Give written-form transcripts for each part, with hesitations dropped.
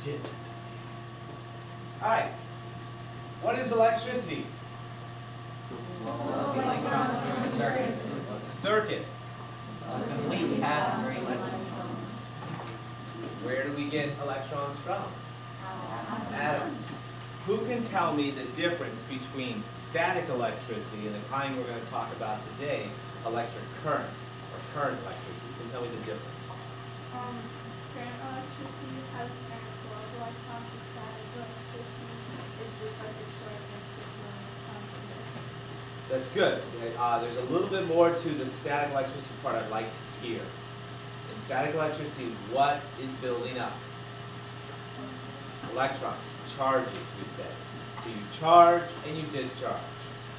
Didn't. All right. What is electricity? Electrons through a circuit. What's a circuit? A complete path for electrons. Where do we get electrons from? Atoms. Who can tell me the difference between static electricity and the kind we're going to talk about today, electric current, or current electricity? Who can tell me the difference? Current electricity has an airflow of electrons. Static electricity is just like a short mixture of electrons in there. That's good. There's a little bit more to the static electricity part I'd like to hear. In static electricity, what is building up? Electrons, charges, we say. So you charge and you discharge.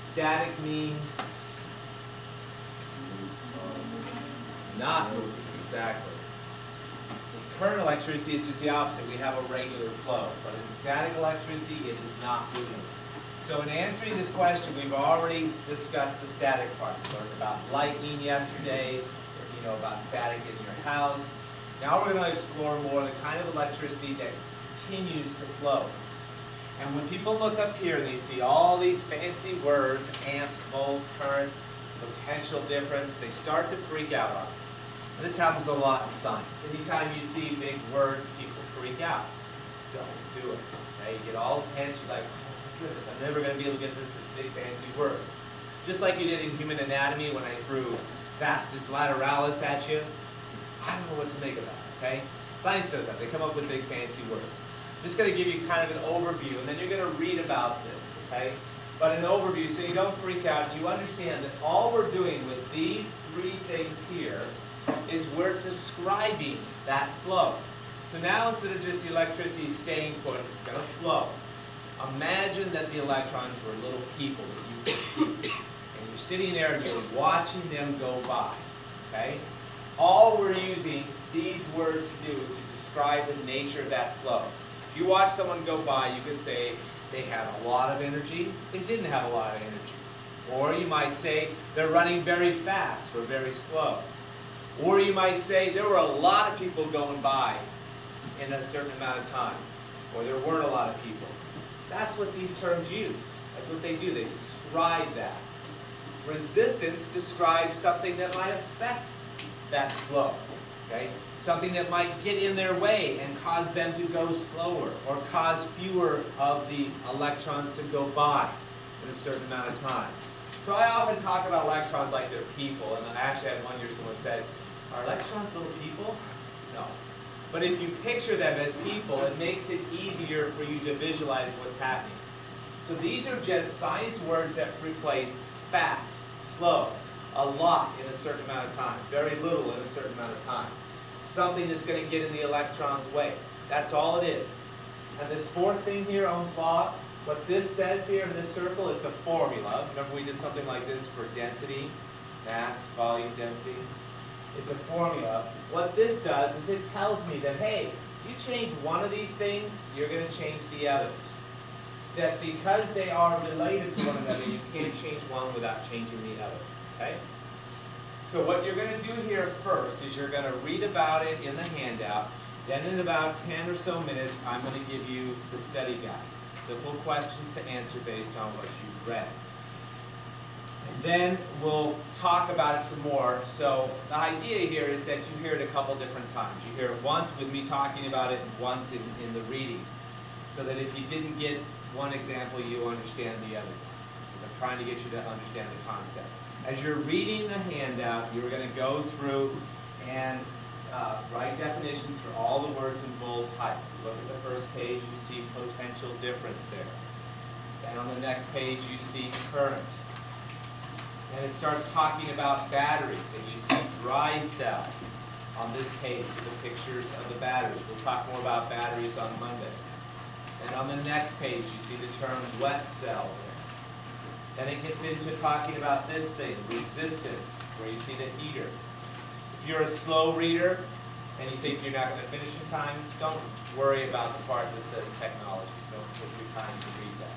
Static means not moving, exactly. Current electricity is just the opposite. We have a regular flow. But in static electricity, it is not moving. So in answering this question, we've already discussed the static part. We learned about lightning yesterday, about static in your house. Now we're going to explore more the kind of electricity that continues to flow. And when people look up here and they see all these fancy words, amps, volts, current, potential difference, they start to freak out on it. And this happens a lot in science. Anytime you see big words, people freak out. Don't do it. Okay? You get all tense, you're like, oh my goodness, I'm never going to be able to get this as big fancy words. Just like you did in human anatomy when I threw vastus lateralis at you. I don't know what to make of that, okay? Science does that. They come up with big fancy words. I'm just going to give you kind of an overview, and then you're going to read about this, okay? But an overview so you don't freak out. You understand that all we're doing with these three things here is we're describing that flow. So now instead of just the electricity staying put, it's going to flow. Imagine that the electrons were little people that you can see. And you're sitting there and you're watching them go by, okay? All we're using these words to do is to describe the nature of that flow. If you watch someone go by, you could say they had a lot of energy, they didn't have a lot of energy. Or you might say they're running very fast or very slow. Or you might say there were a lot of people going by in a certain amount of time. Or there weren't a lot of people. That's what these terms use. That's what they do. They describe that. Resistance describes something that might affect that flow. Okay? Something that might get in their way and cause them to go slower or cause fewer of the electrons to go by in a certain amount of time. So I often talk about electrons like they're people, and I actually had one year someone said, are electrons little people? No. But if you picture them as people, it makes it easier for you to visualize what's happening. So these are just science words that replace fast, slow, a lot in a certain amount of time, very little in a certain amount of time. Something that's going to get in the electron's way. That's all it is. And this fourth thing here, Ohm's Law, what this says here in this circle, it's a formula. Remember we did something like this for density, mass, volume, density? It's a formula. What this does is it tells me that, hey, you change one of these things, you're going to change the others. That because they are related to one another, you can't change one without changing the other. Okay? So what you're going to do here first is you're going to read about it in the handout. Then in about 10 or so minutes, I'm going to give you the study guide. Simple questions to answer based on what you've read. And then we'll talk about it some more. So the idea here is that you hear it a couple different times. You hear it once with me talking about it and once in the reading. So that if you didn't get one example, you understand the other one. Because I'm trying to get you to understand the concept. As you're reading the handout, you're going to go through and write definitions for all the words in bold type. Look at the first page, you see potential difference there. Then on the next page, you see current. And it starts talking about batteries, and you see dry cell on this page with the pictures of the batteries. We'll talk more about batteries on Monday. And on the next page, you see the term wet cell there. Then it gets into talking about this thing, resistance, where you see the heater. If you're a slow reader and you think you're not going to finish in time, don't worry about the part that says technology. Don't take your time to read that.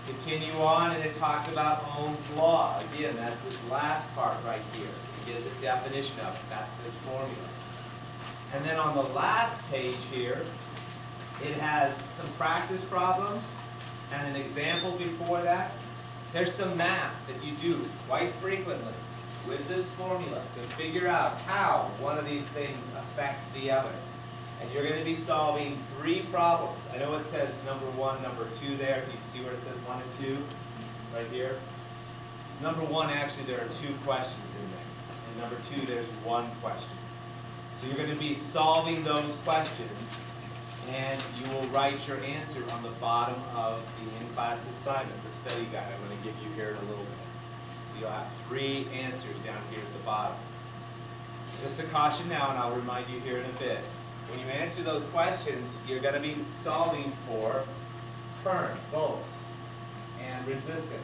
Continue on, and it talks about Ohm's Law. Again, that's this last part right here. It gives a definition of it. That's this formula. And then on the last page here, It has some practice problems and an example before that. There's some math that you do quite frequently with this formula to figure out how one of these things affects the other. And you're going to be solving 3 problems. I know it says number 1, number 2 there. Do you see where it says 1 and 2? Right here. Number 1, actually, there are 2 questions in there. And number 2, there's 1 question. So you're going to be solving those questions, and you will write your answer on the bottom of the in-class assignment, the study guide I'm going to give you here in a little bit. So you'll have 3 answers down here at the bottom. Just a caution now, and I'll remind you here in a bit. When you answer those questions, you're going to be solving for current, volts, and resistance.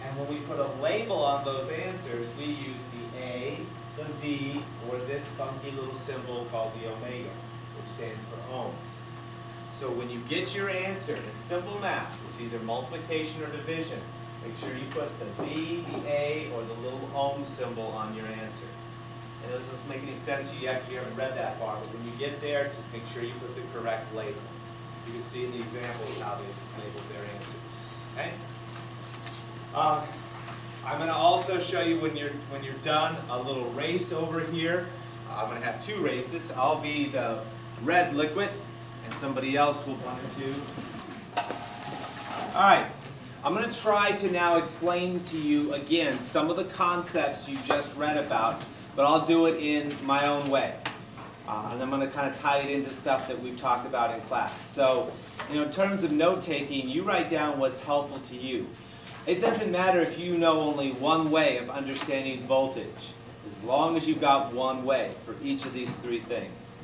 And when we put a label on those answers, we use the A, the V, or this funky little symbol called the omega, which stands for ohms. So when you get your answer, it's simple math. It's either multiplication or division. Make sure you put the V, the A, or the little ohm symbol on your answer. And this doesn't make any sense, you actually haven't read that far, but when you get there, just make sure you put the correct label. You can see in the examples how they labeled their answers. Okay? I'm going to also show you when you're done a little race over here. I'm going to have 2 races. I'll be the red liquid, and somebody else will want to. All right. I'm going to try to now explain to you again some of the concepts you just read about, but I'll do it in my own way. And I'm going to kind of tie it into stuff that we've talked about in class. So, in terms of note-taking, you write down what's helpful to you. It doesn't matter if you know only one way of understanding voltage, as long as you've got one way for each of these 3 things.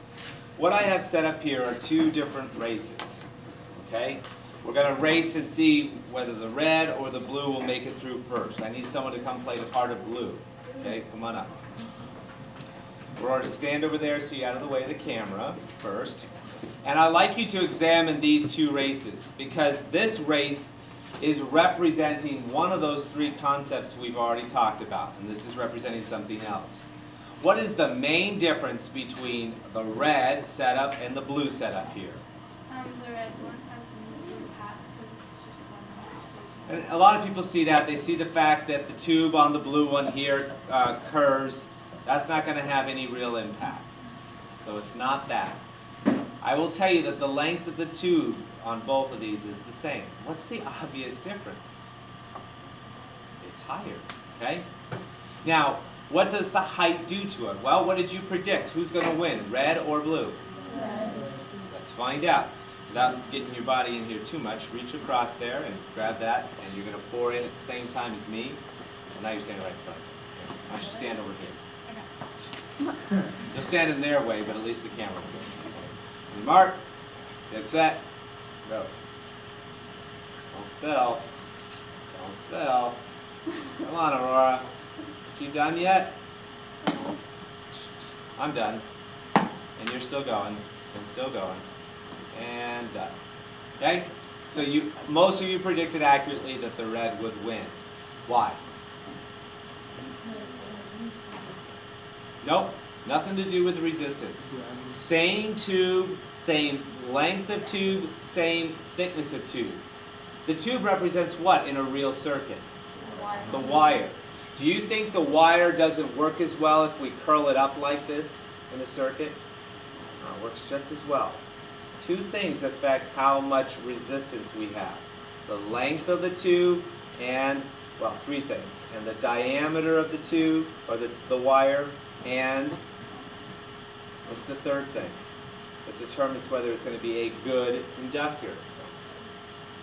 What I have set up here are 2 different races. Okay? We're going to race and see whether the red or the blue will make it through first. I need someone to come play the part of blue. Okay? Come on up. We're going to stand over there so you're out of the way of the camera first. And I'd like you to examine these 2 races, because this race is representing one of those 3 concepts we've already talked about, and this is representing something else. What is the main difference between the red setup and the blue setup here? The red one has the missing path because it's just one. And a lot of people see that. They see the fact that the tube on the blue one here curves. That's not going to have any real impact. So it's not that. I will tell you that the length of the tube on both of these is the same. What's the obvious difference? It's higher, okay? Now, what does the height do to it? Well, what did you predict? Who's going to win, red or blue? Red. Let's find out. Without getting your body in here too much, reach across there and grab that, and you're going to pour in at the same time as me. And now you stand right in front. Why don't you stand over here? You'll stand in their way, but at least the camera will go. Mark, get set, go. Don't spell. Don't spell. Come on, Aurora. You done yet? I'm done. And you're still going, and still going, and done. Okay? So most of you predicted accurately that the red would win. Why? Nope, nothing to do with the resistance. Same tube, same length of tube, same thickness of tube. The tube represents what in a real circuit? The wire. Do you think the wire doesn't work as well if we curl it up like this in a circuit? No, it works just as well. 2 things affect how much resistance we have. The length of the tube and, well, 3 things. And the diameter of the tube, or the wire, and what's the 3rd thing that determines whether it's going to be a good conductor?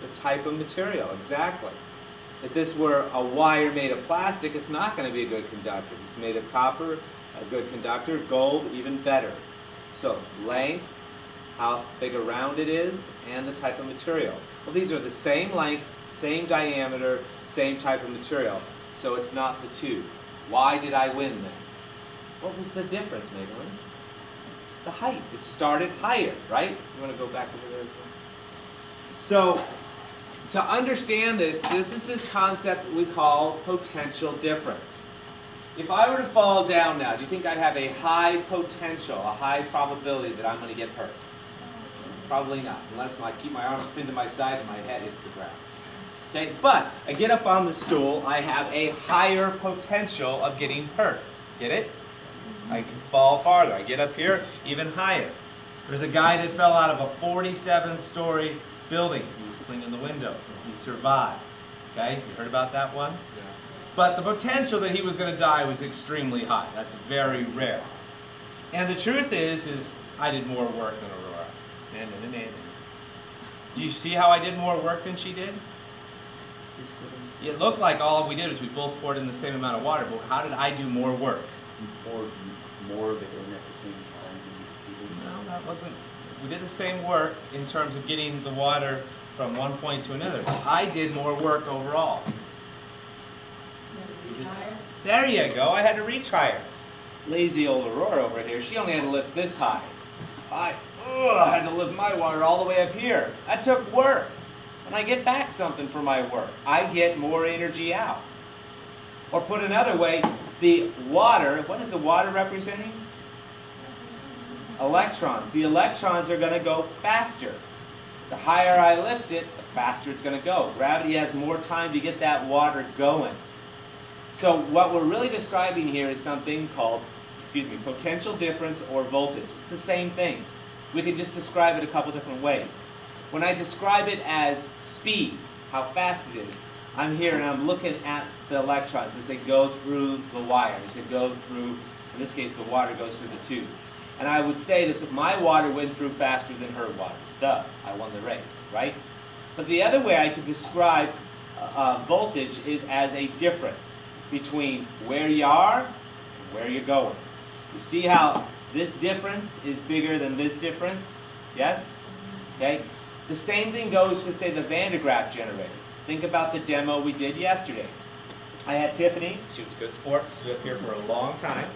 The type of material, exactly. If this were a wire made of plastic, it's not going to be a good conductor. If it's made of copper, a good conductor. Gold, even better. So length, how big around it is, and the type of material. Well, these are the same length, same diameter, same type of material. So it's not the tube. Why did I win then? What was the difference, Megalyn? The height. It started higher, right? You want to go back over there? So, to understand this, this is this concept we call potential difference. If I were to fall down now, do you think I'd have a high potential, a high probability that I'm going to get hurt? Probably not, unless I keep my arms pinned to my side and my head hits the ground. Okay, but I get up on the stool, I have a higher potential of getting hurt. Get it? I can fall farther. I get up here, even higher. There's a guy that fell out of a 47-story building. He was cleaning the windows, and he survived. Okay, you heard about that one? Yeah. But the potential that he was going to die was extremely high. That's very rare. And the truth is I did more work than Aurora. Do you see how I did more work than she did? It looked like all we did is we both poured in the same amount of water, but how did I do more work? You poured more of it in at the same time than you did. No, that wasn't. We did the same work in terms of getting the water from one point to another. I did more work overall. There you go. I had to reach higher. Lazy old Aurora over here. She only had to lift this high. I had to lift my water all the way up here. That took work. And I get back something for my work. I get more energy out. Or put another way, the water, what is the water representing? Electrons. The electrons are going to go faster. The higher I lift it, the faster it's going to go. Gravity has more time to get that water going. So what we're really describing here is something called, potential difference or voltage. It's the same thing. We could just describe it a couple different ways. When I describe it as speed, how fast it is, I'm here and I'm looking at the electrons as they go through the wire, as they go through, in this case, the water goes through the tube. And I would say that my water went through faster than her water. Duh, I won the race, right? But the other way I could describe voltage is as a difference between where you are and where you're going. You see how this difference is bigger than this difference? Yes? Okay? The same thing goes for, say, the Van de Graaff generator. Think about the demo we did yesterday. I had Tiffany. She was a good sport. She was up here for a long time.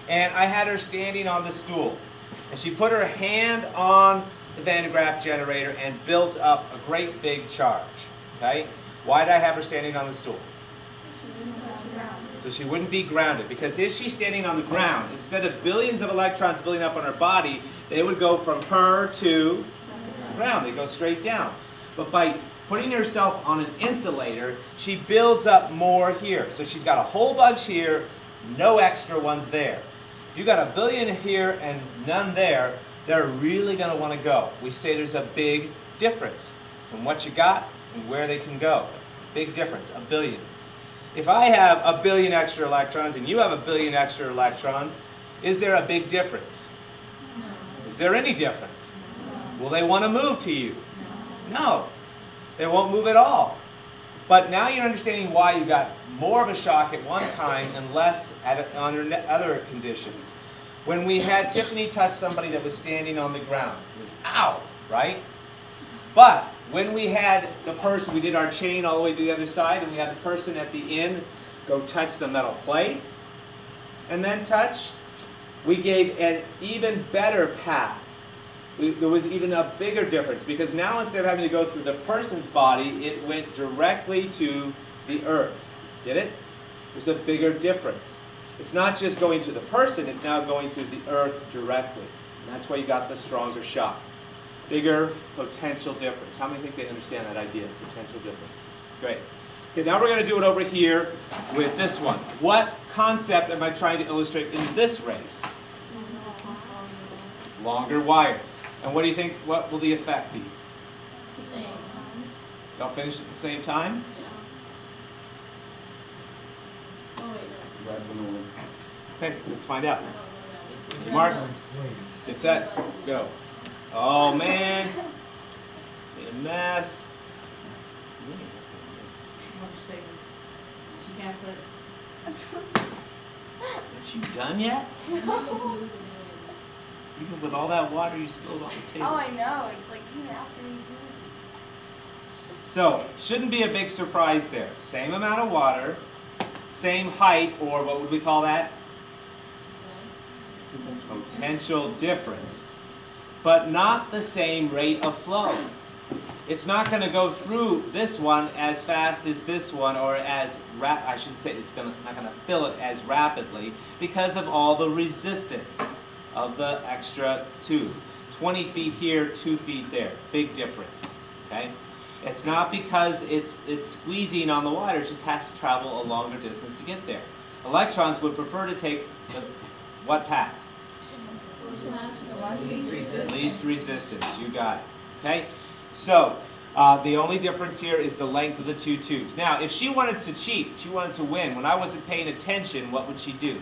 And I had her standing on the stool. And she put her hand on the Van de Graaff generator and built up a great big charge. Okay? Why did I have her standing on the stool? So she wouldn't be grounded. Because if she's standing on the ground, instead of billions of electrons building up on her body, they would go from her to the ground. They go straight down. But by putting herself on an insulator, she builds up more here. So she's got a whole bunch here, no extra ones there. If you've got a billion here and none there, they're really going to want to go. We say there's a big difference from what you got and where they can go. Big difference, a billion. If I have a billion extra electrons and you have a billion extra electrons, is there a big difference? Is there any difference? Will they want to move to you? No. They won't move at all. But now you're understanding why you got more of a shock at one time and less under other conditions. When we had Tiffany touch somebody that was standing on the ground, it was ow, right? But when we had the person, we did our chain all the way to the other side, and we had the person at the end go touch the metal plate and then touch, we gave an even better path. There was even a bigger difference, because now instead of having to go through the person's body, it went directly to the earth. Get it? There's a bigger difference. It's not just going to the person, it's now going to the earth directly. And that's why you got the stronger shock. Bigger potential difference. How many think they understand that idea, potential difference? Great. Okay, now we're going to do it over here with this one. What concept am I trying to illustrate in this race? Longer wire. And what do you think, what will the effect be? Same. They'll finish at the same time? Oh, wait. That's when the one. Okay, let's find out. Mark, get set, go. Oh man, made a mess. She can't put Aren't you done yet? Even with all that water you spilled on the table. Oh, I know. Like, even after you do So, shouldn't be a big surprise there. Same amount of water, same height, or what would we call that? Potential difference. But not the same rate of flow. It's not going to go through this one as fast as this one, or as I should say it's not going to fill it as rapidly because of all the resistance of the extra tube. 20 feet here, 2 feet there. Big difference, okay? It's not because it's squeezing on the wire, it just has to travel a longer distance to get there. Electrons would prefer to take what path? Least resistance, you got it, okay? So, the only difference here is the length of the two tubes. Now, if she wanted to cheat, she wanted to win, when I wasn't paying attention, what would she do?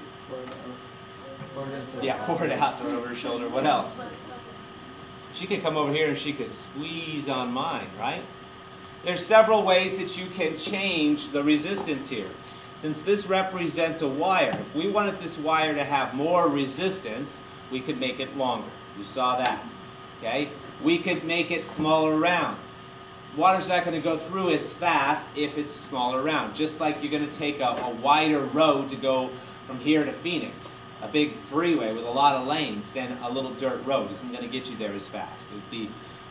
Yeah, pour it out, throw it over her shoulder. What else? She could come over here and she could squeeze on mine, right? There's several ways that you can change the resistance here. Since this represents a wire, if we wanted this wire to have more resistance, we could make it longer. You saw that, okay? We could make it smaller round. Water's not going to go through as fast if it's smaller round. Just like you're going to take a wider road to go from here to Phoenix. A big freeway with a lot of lanes, then a little dirt road isn't going to get you there as fast. It would be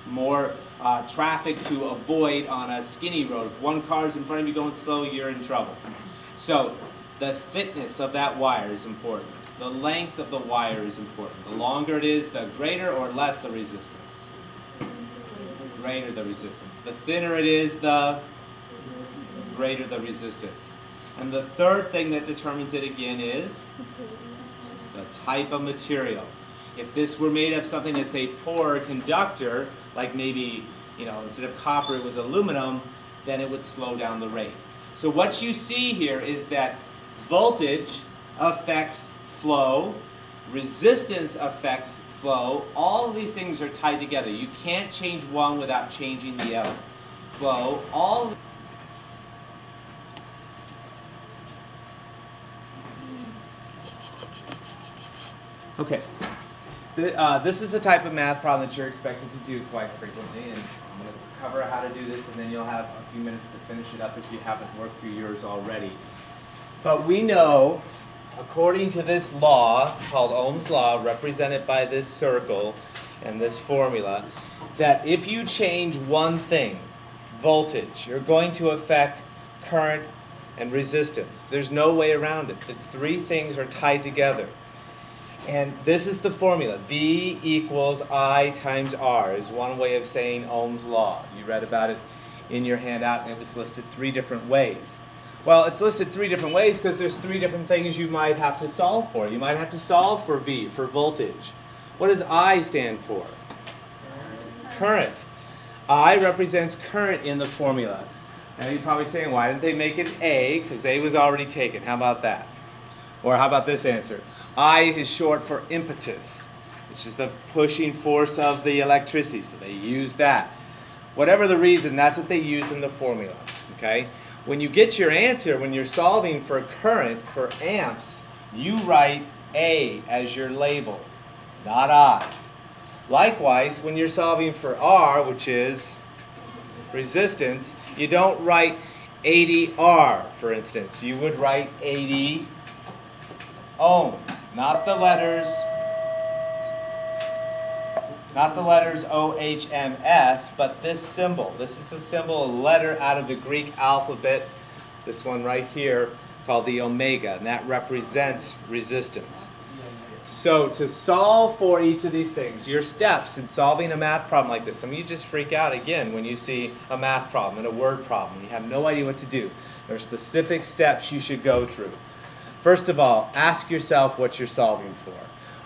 more traffic to avoid on a skinny road. If one car's in front of you going slow, you're in trouble. So the thickness of that wire is important. The length of the wire is important. The longer it is, the greater or less the resistance. The greater the resistance. The thinner it is, the greater the resistance. And the third thing that determines it again is the type of material. If this were made of something that's a poorer conductor, like maybe, instead of copper it was aluminum, then it would slow down the rate. So what you see here is that voltage affects flow, resistance affects flow. All of these things are tied together. You can't change one without changing the other. Flow, all. Okay. This is the type of math problem that you're expected to do quite frequently, and I'm going to cover how to do this, and then you'll have a few minutes to finish it up if you haven't worked through yours already. But we know, according to this law called Ohm's Law, represented by this circle and this formula, that if you change one thing, voltage, you're going to affect current and resistance. There's no way around it. The three things are tied together. And this is the formula. V equals I times R is one way of saying Ohm's Law. You read about it in your handout, and it was listed 3 different ways. Well, it's listed 3 different ways because there's 3 different things you might have to solve for. You might have to solve for V, for voltage. What does I stand for? Current. I represents current in the formula. Now you're probably saying, why didn't they make it A? Because A was already taken. How about that? Or how about this answer? I is short for impetus, which is the pushing force of the electricity. So they use that. Whatever the reason, that's what they use in the formula. Okay? When you get your answer, when you're solving for current, for amps, you write A as your label, not I. Likewise, when you're solving for R, which is resistance, you don't write 80R, for instance. You would write 80 ohms, not the letters OHMS, but this symbol. This is a symbol, a letter out of the Greek alphabet, this one right here, called the omega, and that represents resistance. So to solve for each of these things, your steps in solving a math problem like this, some of you just freak out again when you see a math problem and a word problem. You have no idea what to do. There are specific steps you should go through. First of all, ask yourself what you're solving for.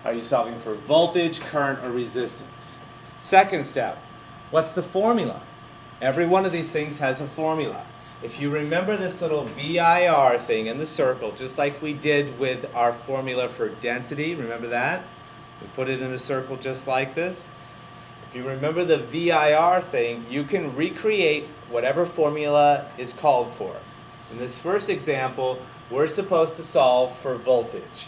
Are you solving for voltage, current, or resistance? Second step, what's the formula? Every one of these things has a formula. If you remember this little VIR thing in the circle, just like we did with our formula for density, remember that? We put it in a circle just like this. If you remember the VIR thing, you can recreate whatever formula is called for. In this first example, we're supposed to solve for voltage.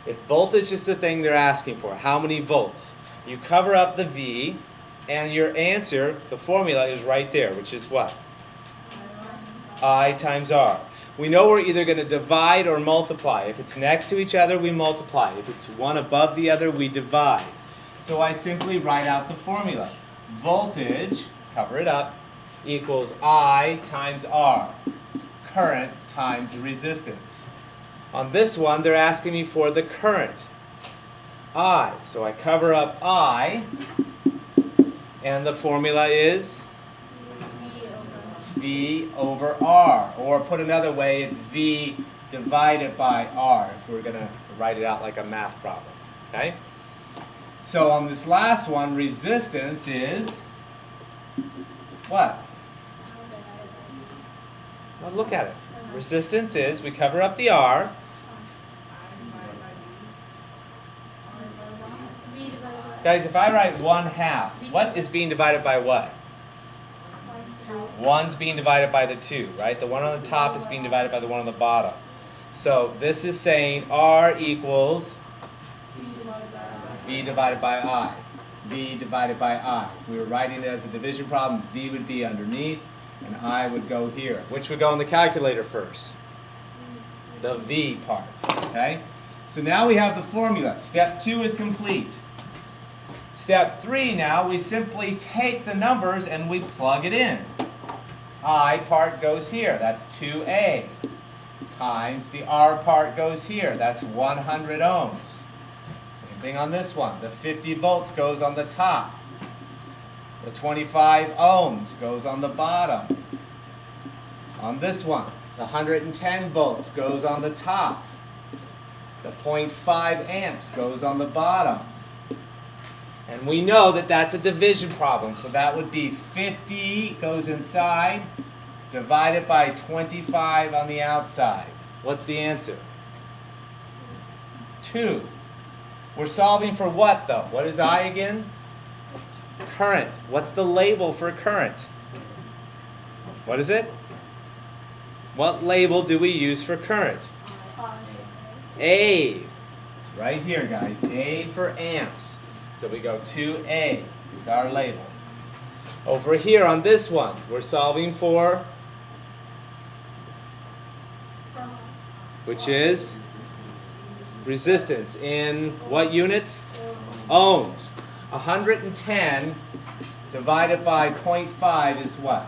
If voltage is the thing they're asking for, how many volts? You cover up the V, and your answer, the formula, is right there, which is what? I times R. We know we're either going to divide or multiply. If it's next to each other, we multiply. If it's one above the other, we divide. So I simply write out the formula. Voltage, cover it up, equals I times R. Current times resistance. On this one, they're asking me for the current. I. So I cover up I, And the formula is V over R. Or put another way, it's V divided by R, if we're going to write it out like a math problem. Okay? So on this last one, resistance is what? Well, look at it. Resistance is, we cover up the R. Guys, if I write 1/2, what is being divided by what? 1's being divided by the 2, right? The one on the top is being divided by the one on the bottom. So this is saying R equals V divided by I. V divided by I. If we were writing it as a division problem, V would be underneath and I would go here. Which would go in the calculator first? The V part. Okay? So now we have the formula. Step 2 is complete. Step 3 now, we simply take the numbers and we plug it in. I part goes here. That's 2A. Times the R part goes here. That's 100 ohms. Same thing on this one. The 50 volts goes on the top. The 25 ohms goes on the bottom. On this one, the 110 volts goes on the top. The 0.5 amps goes on the bottom. And we know that that's a division problem. So that would be 50 goes inside, divided by 25 on the outside. What's the answer? 2. We're solving for what, though? What is I again? Current. What's the label for current? What is it? What label do we use for current? A. It's right here, guys. A for amps. So we go 2A. It's our label. Over here on this one, we're solving for, which is resistance in what units? Ohms. 110 divided by 0.5 is what?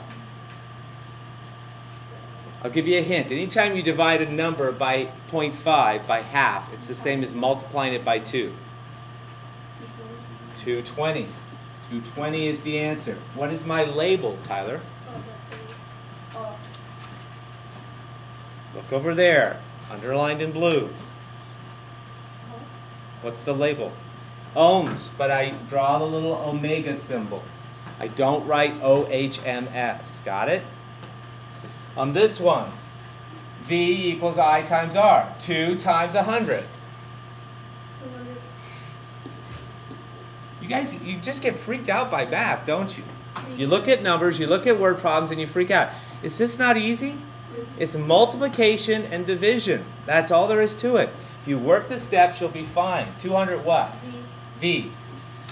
I'll give you a hint. Anytime you divide a number by 0.5, by half, it's the same as multiplying it by 2. 220. 220 is the answer. What is my label, Tyler? Look over there, underlined in blue. What's the label? Ohms, but I draw the little omega symbol. I don't write OHMS. Got it? On this one, V equals I times R. 2 times 100. You guys, you just get freaked out by math, don't you? You look at numbers, you look at word problems, and you freak out. Is this not easy? It's multiplication and division. That's all there is to it. If you work the steps, you'll be fine. 200 what? V.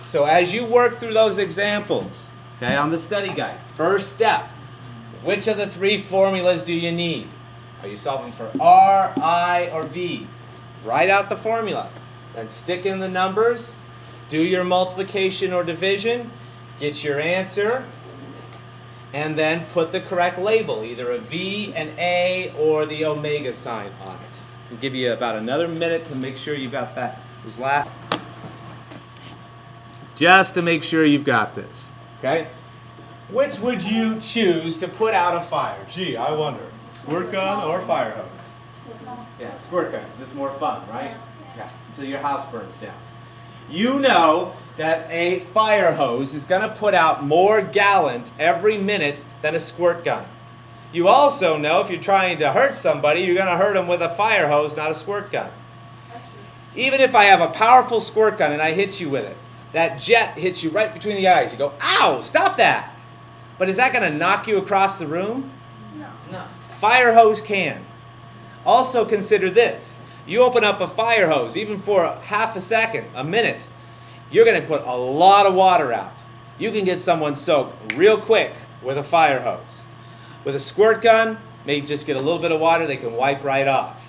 So as you work through those examples, okay, on the study guide, first step, which of the 3 formulas do you need? Are you solving for R, I, or V? Write out the formula. Then stick in the numbers. Do your multiplication or division, get your answer, and then put the correct label, either a V, an A, or the omega sign on it. I'll give you about another minute to make sure you've got that. This last, just to make sure you've got this. Okay? Which would you choose to put out a fire? Gee, I wonder. Squirt gun or fire hose? Yeah, squirt gun, because it's more fun, right? Yeah, until your house burns down. You know that a fire hose is going to put out more gallons every minute than a squirt gun. You also know if you're trying to hurt somebody, you're going to hurt them with a fire hose, not a squirt gun. Even if I have a powerful squirt gun and I hit you with it, that jet hits you right between the eyes. You go, ow, stop that. But is that going to knock you across the room? No. Fire hose can. Also consider this. You open up a fire hose, even for half a second, a minute, you're going to put a lot of water out. You can get someone soaked real quick with a fire hose. With a squirt gun, may just get a little bit of water, they can wipe right off.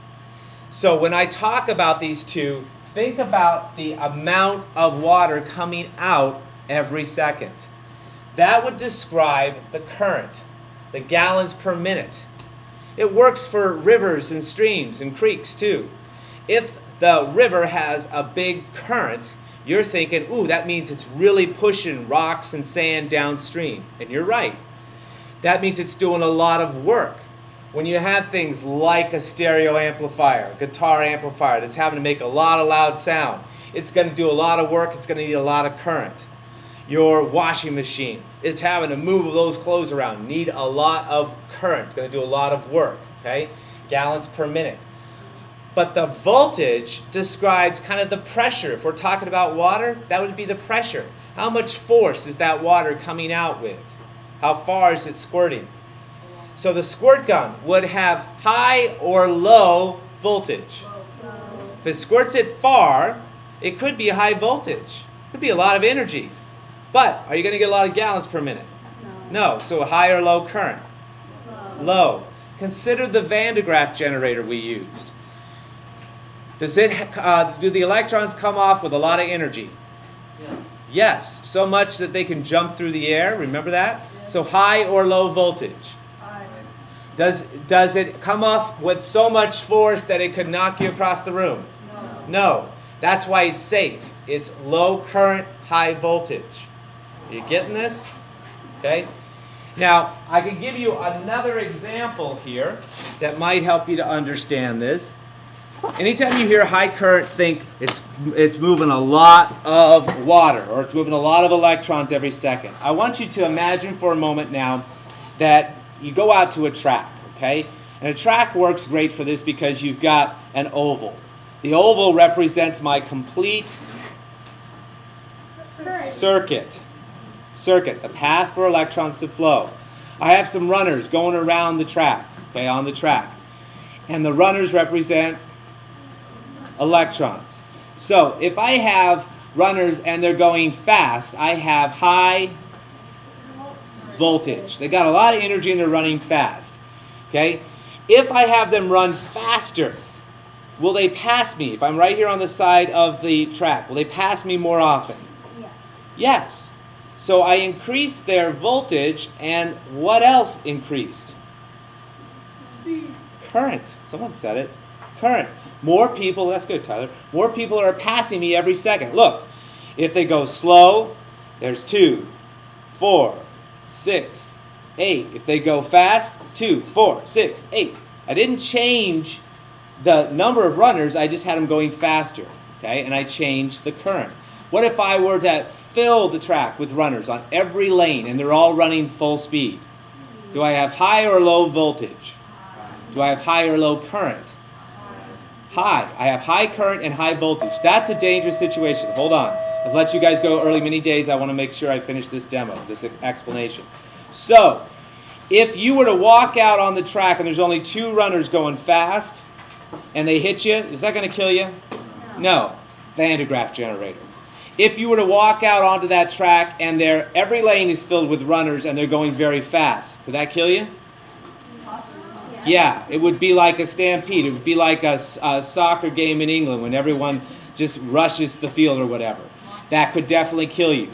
So when I talk about these two, think about the amount of water coming out every second. That would describe the current, the gallons per minute. It works for rivers and streams and creeks too. If the river has a big current, You're thinking, ooh, that means it's really pushing rocks and sand downstream. And you're right. That means it's doing a lot of work. When you have things like a stereo amplifier, guitar amplifier that's having to make a lot of loud sound, it's going to do a lot of work, it's going to need a lot of current. Your washing machine, it's having to move those clothes around, need a lot of current, it's going to do a lot of work, okay? Gallons per minute. But the voltage describes kind of the pressure. If we're talking about water, that would be the pressure. How much force is that water coming out with? How far is it squirting? So the squirt gun would have high or low voltage. If it squirts it far, it could be high voltage. It could be a lot of energy. But are you going to get a lot of gallons per minute? No. So high or low current? Low. Consider the Van de Graaff generator we used. Do the electrons come off with a lot of energy? Yes. Yes. So much that they can jump through the air. Remember that? So high or low voltage? Does it come off with so much force that it could knock you across the room? No. That's why it's safe. It's low current, high voltage. Are you getting this? Okay. Now, I can give you another example here that might help you to understand this. Anytime you hear high current, think it's moving a lot of water, or it's moving a lot of electrons every second. I want you to imagine for a moment now that you go out to a track, okay? And a track works great for this because you've got an oval. The oval represents my complete circuit, the path for electrons to flow. I have some runners going around the track, okay, on the track. And the runners represent electrons. So if I have runners and they're going fast, I have high voltage. They got a lot of energy and they're running fast. Okay? If I have them run faster, will they pass me? If I'm right here on the side of the track, will they pass me more often? Yes. Yes. So I increased their voltage, and what else increased? Speed. Current. Someone said it. Current. More people, that's good, Tyler. More people are passing me every second. Look, if they go slow, there's 2, 4, 6, 8. If they go fast, 2, 4, 6, 8. I didn't change the number of runners, I just had them going faster. Okay, and I changed the current. What if I were to fill the track with runners on every lane and they're all running full speed? Do I have high or low voltage? Do I have high or low current? High. I have high current and high voltage. That's a dangerous situation. Hold on. I've let you guys go early many days. I want to make sure I finish this demo, this explanation. So, if you were to walk out on the track and there's only 2 runners going fast and they hit you, is that going to kill you? No. Van de Graaff generator. If you were to walk out onto that track and every lane is filled with runners and they're going very fast, could that kill you? Yeah, it would be like a stampede. It would be like a soccer game in England when everyone just rushes the field or whatever. That could definitely kill you.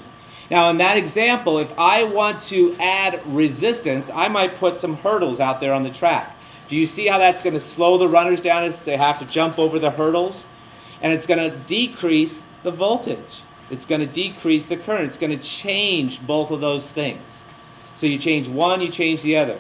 Now, in that example, if I want to add resistance, I might put some hurdles out there on the track. Do you see how that's going to slow the runners down as they have to jump over the hurdles? And it's going to decrease the voltage. It's going to decrease the current. It's going to change both of those things. So you change one, you change the other.